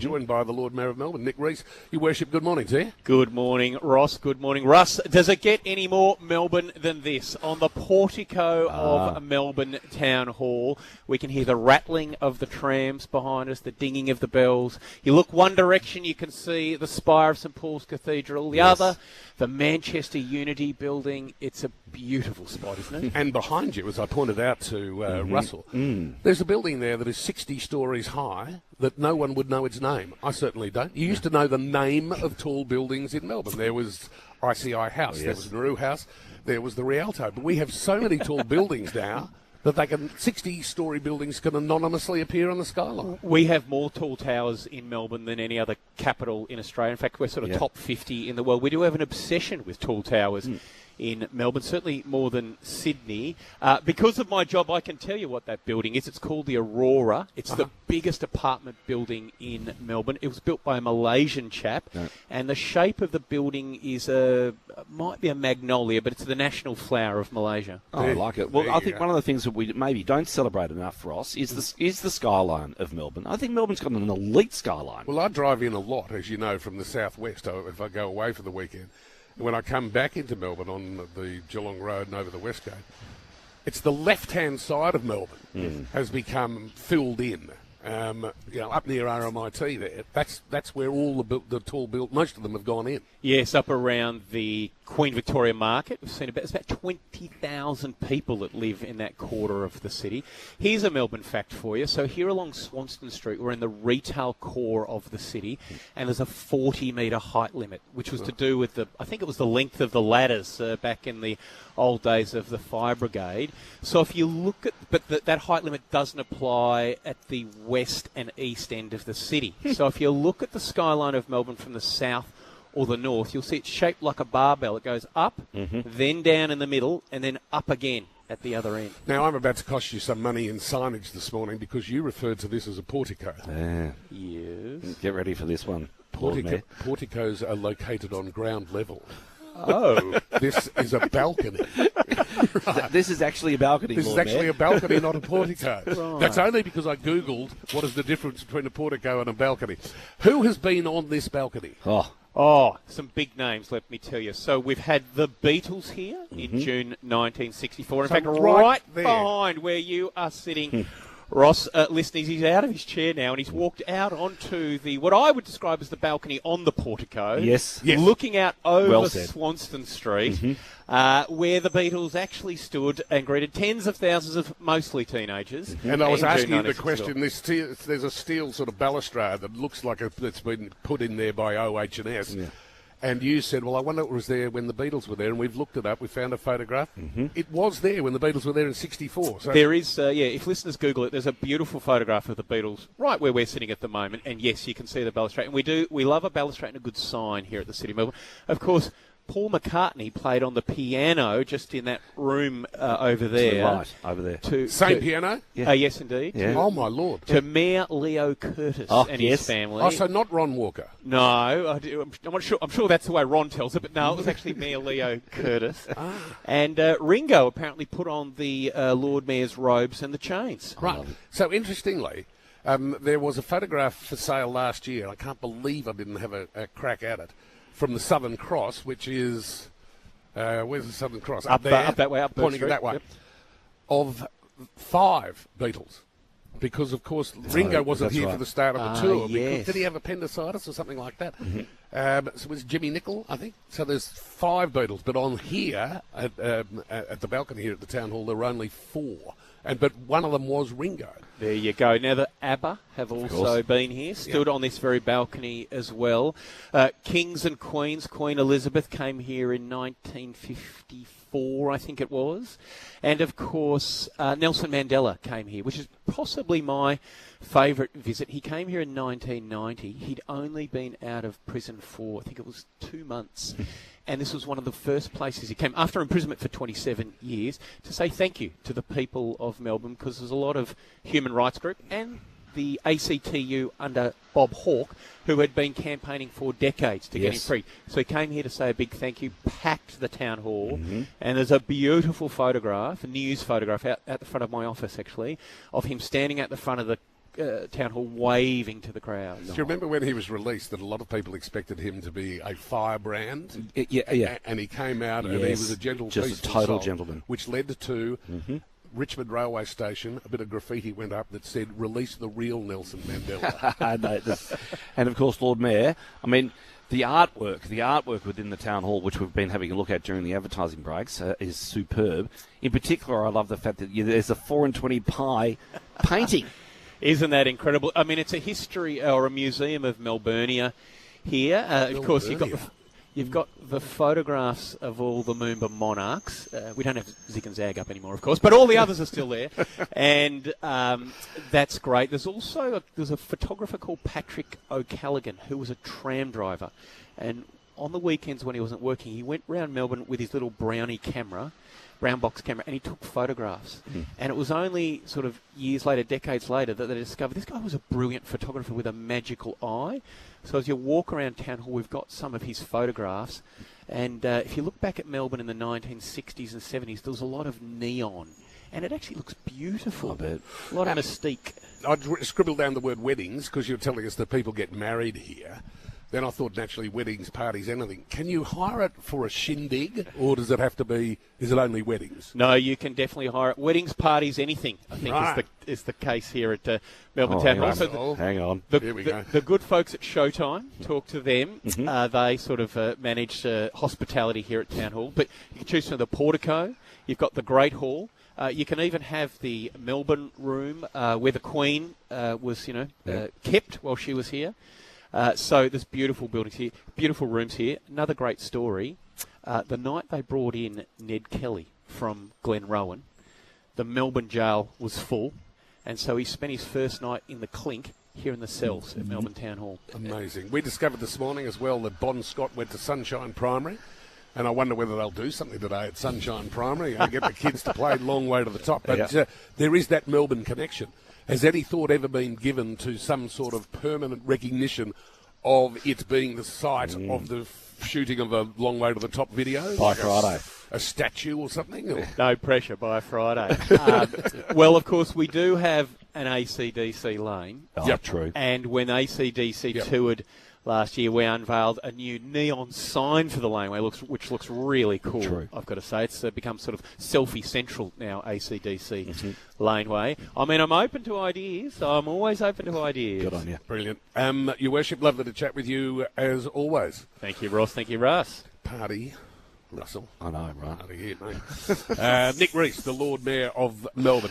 joined by the Lord Mayor of Melbourne, Nick Reece. Your Worship, good morning to you. Good morning, Ross. Good morning, Russ. Does it get any more Melbourne than this? On the portico of Melbourne Town Hall, we can hear the rattling of the trams behind us, the dinging of the bells. You look one direction, you can see the spire of St Paul's Cathedral. The other, the Manchester Unity building. It's a beautiful spot, isn't it? And behind you, as I pointed out to Russell, there's a building there that is 60 stories high that no one would know its name. I certainly don't. You used to know the name of tall buildings in Melbourne. There was ICI House, there was Nauru House, there was the Rialto. But we have so many tall buildings now that 60-storey buildings can anonymously appear on the skyline. We have more tall towers in Melbourne than any other capital in Australia. In fact, we're sort of top 50 in the world. We do have an obsession with tall towers in Melbourne, certainly more than Sydney. Because of my job, I can tell you what that building is. It's called the Aurora. It's the biggest apartment building in Melbourne. It was built by a Malaysian chap, and the shape of the building is might be a magnolia, but it's the national flower of Malaysia. Oh, I like it. Well, I think one of the things that we maybe don't celebrate enough, Ross, is the skyline of Melbourne. I think Melbourne's got an elite skyline. Well, I drive in a lot, as you know, from the southwest if I go away for the weekend. When I come back into Melbourne on the Geelong Road and over the West Coast, it's the left-hand side of Melbourne has become filled in. Up near RMIT there, that's where all the tall built, most of them have gone in. Yes, up around the Queen Victoria Market. We've seen it's about 20,000 people that live in that quarter of the city. Here's a Melbourne fact for you. So here along Swanston Street, we're in the retail core of the city, and there's a 40-metre height limit, which was to do with I think it was the length of the ladders back in the old days of the fire brigade. So if you look at, that height limit doesn't apply at the west and east end of the city. So if you look at the skyline of Melbourne from the south or the north, you'll see it's shaped like a barbell. It goes up, then down in the middle, and then up again at the other end. Now, I'm about to cost you some money in signage this morning because you referred to this as a portico. Yes. Get ready for this one. Porticos are located on ground level. Oh. This is a balcony. Right. This is actually a balcony. This is actually a balcony, not a portico. Right. That's only because I Googled what is the difference between a portico and a balcony. Who has been on this balcony? Oh, some big names, let me tell you. So we've had the Beatles here in June 1964. In fact, right behind where you are sitting, Ross, listeners, he's out of his chair now and he's walked out onto what I would describe as the balcony on the portico. Yes. Looking out over Swanston Street, where the Beatles actually stood and greeted tens of thousands of mostly teenagers. And I was asking you the question, there's a steel sort of balustrade that looks like it's been put in there by OH&S. Yeah. And you said, well, I wonder what was there when the Beatles were there. And we've looked it up. We found a photograph. It was there when the Beatles were there in 64. So there is, if listeners Google it, there's a beautiful photograph of the Beatles right where we're sitting at the moment. And, yes, you can see the balustrade. And we love a balustrade and a good sign here at the City of Melbourne. Of course, Paul McCartney played on the piano just in that room over there. Right, over there. Same piano? Yeah. Yes, indeed. Yeah. Oh, my Lord. To Mayor Leo Curtis and his family. Oh, so not Ron Walker? No, I'm not sure. I'm sure that's the way Ron tells it, but no, it was actually Mayor Leo Curtis. And Ringo apparently put on the Lord Mayor's robes and the chains. Right. So, interestingly, there was a photograph for sale last year. I can't believe I didn't have a crack at it. From the Southern Cross, which is... where's the Southern Cross? Up there. Up that way, up pointing that way. Yep. Of 5 Beatles. Because, of course, Ringo wasn't here for the start of the tour. Yes. Did he have appendicitis or something like that? So it was Jimmy Nicol, I think. So there's 5 Beatles. But on here, at the balcony here at the Town Hall, there were only 4. But one of them was Ringo. There you go. Now, the ABBA have also been here, stood on this very balcony as well. Kings and Queens. Queen Elizabeth came here in 1954, I think it was. And, of course, Nelson Mandela came here, which is possibly my favourite visit. He came here in 1990. He'd only been out of prison for, I think it was 2 months. And this was one of the first places he came, after imprisonment for 27 years, to say thank you to the people of Melbourne, because there's a lot of human rights group and the ACTU under Bob Hawke, who had been campaigning for decades to get him free. So he came here to say a big thank you, packed the town hall, and there's a beautiful photograph, a news photograph out at the front of my office, actually, of him standing at the front of the Town Hall waving to the crowd. Do you remember when he was released that a lot of people expected him to be a firebrand? Yeah. And he came out and he was a gentle, just peaceful a total soul, gentleman. which led to Richmond Railway Station, a bit of graffiti went up that said, "Release the real Nelson Mandela." And of course, Lord Mayor, I mean, the artwork within the town hall, which we've been having a look at during the advertising breaks, is superb. In particular, I love the fact that there's a 4-20 pie painting. Isn't that incredible? I mean, it's a history or a museum of Melburnia here. Of course, you've got the photographs of all the Moomba monarchs. We don't have Zig and Zag up anymore, of course, but all the others are still there, and that's great. There's also there's a photographer called Patrick O'Callaghan who was a tram driver, and on the weekends when he wasn't working, he went round Melbourne with his little brown box camera, and he took photographs. And it was only sort of years later, decades later, that they discovered this guy was a brilliant photographer with a magical eye. So as you walk around Town Hall, we've got some of his photographs. And if you look back at Melbourne in the 1960s and 70s, there was a lot of neon. And it actually looks beautiful. I bet. A lot of mystique. I'd scribbled down the word weddings because you're telling us that people get married here. Then I thought naturally weddings, parties, anything. Can you hire it for a shindig, or does it have to be? Is it only weddings? No, you can definitely hire it. Weddings, parties, anything. I think is the case here at Melbourne Town Hall. So hang on. Here we go. The good folks at Showtime, talk to them. They sort of manage hospitality here at Town Hall. But you can choose from the portico. You've got the Great Hall. You can even have the Melbourne room where the Queen was, kept while she was here. So there's beautiful buildings here, beautiful rooms here. Another great story. The night they brought in Ned Kelly from Glenrowan, the Melbourne jail was full, and so he spent his first night in the clink here in the cells at Melbourne Town Hall. Amazing. We discovered this morning as well that Bon Scott went to Sunshine Primary, and I wonder whether they'll do something today at Sunshine Primary and get the kids to play Long Way to the Top. But there is that Melbourne connection. Has any thought ever been given to some sort of permanent recognition of it being the site of the shooting of a Long Way to the Top video? By Friday. A statue or something? Or? No pressure by Friday. Well, of course, we do have an AC/DC lane. True. And when AC/DC toured last year, we unveiled a new neon sign for the laneway, which looks really cool. True. I've got to say, it's become sort of selfie central now. AC/DC laneway. I mean, I'm open to ideas. I'm always open to ideas. Good on you. Brilliant. Your Worship, lovely to chat with you as always. Thank you, Ross. Thank you, Russ. Party, Russell. I know, right? Party here, mate. Nick Reece, the Lord Mayor of Melbourne.